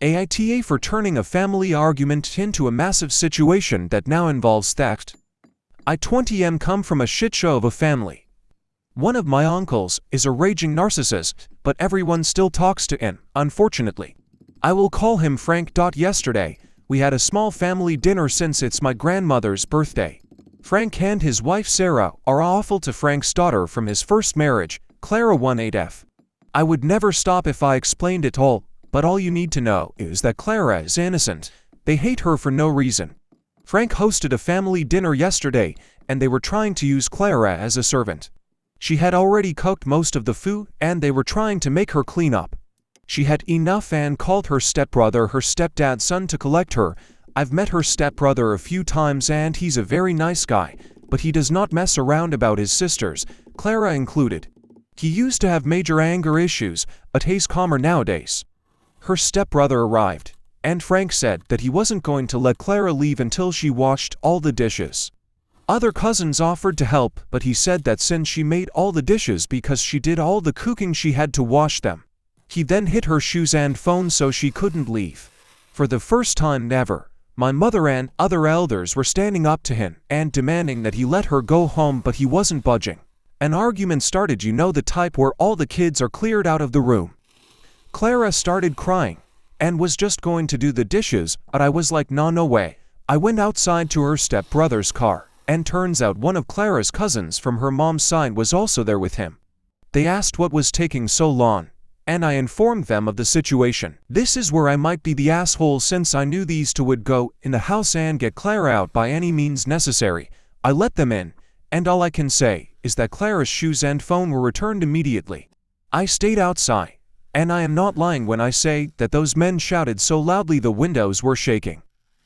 AITA for turning a family argument into a massive situation that now involves theft. I 20M come from a shit show of a family. One of my uncles is a raging narcissist, but everyone still talks to him, unfortunately. I will call him Frank. Yesterday, we had a small family dinner since it's my grandmother's birthday. Frank and his wife Sarah are awful to Frank's daughter from his first marriage, Clara 18F. I would never stop if I explained it all, but all you need to know is that Clara is innocent. They hate her for no reason. Frank hosted a family dinner yesterday, and they were trying to use Clara as a servant. She had already cooked most of the food, and they were trying to make her clean up. She had enough and called her stepbrother her stepdad's son to collect her. I've met her stepbrother a few times and he's a very nice guy, but he does not mess around about his sisters, Clara included. He used to have major anger issues, but he's calmer nowadays. Her stepbrother arrived, and Frank said that he wasn't going to let Clara leave until she washed all the dishes. Other cousins offered to help, but he said that since she made all the dishes because she did all the cooking, she had to wash them. He then hid her shoes and phone so she couldn't leave. For the first time ever, my mother and other elders were standing up to him and demanding that he let her go home, but he wasn't budging. An argument started, you know, the type where all the kids are cleared out of the room. Clara started crying and was just going to do the dishes, but I was like, no way. I went outside to her stepbrother's car, and turns out one of Clara's cousins from her mom's side was also there with him. They asked what was taking so long, and I informed them of the situation. This is where I might be the asshole, since I knew these two would go in the house and get Clara out by any means necessary. I let them in, and all I can say is that Clara's shoes and phone were returned immediately. I stayed outside, and I am not lying when I say that those men shouted so loudly the windows were shaking.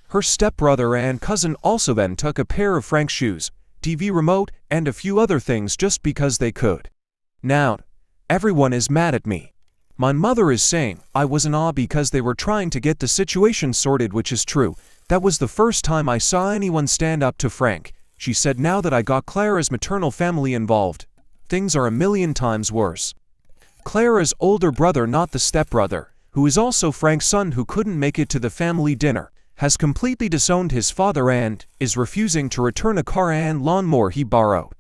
Her stepbrother and cousin also then took a pair of Frank's shoes, TV remote, and a few other things just because they could. Now, everyone is mad at me. My mother is saying I was in awe because they were trying to get the situation sorted, which is true. That was the first time I saw anyone stand up to Frank. She said now that I got Clara's maternal family involved, things are a million times worse. Clara's older brother, not the stepbrother, who is also Frank's son who couldn't make it to the family dinner, has completely disowned his father and is refusing to return a car and lawnmower he borrowed.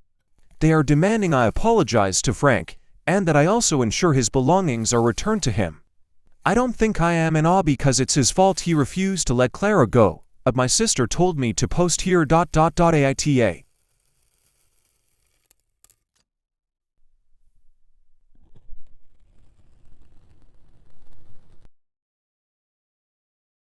They are demanding I apologize to Frank, and that I also ensure his belongings are returned to him. I don't think I am in awe because it's his fault he refused to let Clara go, but my sister told me to post here. AITA.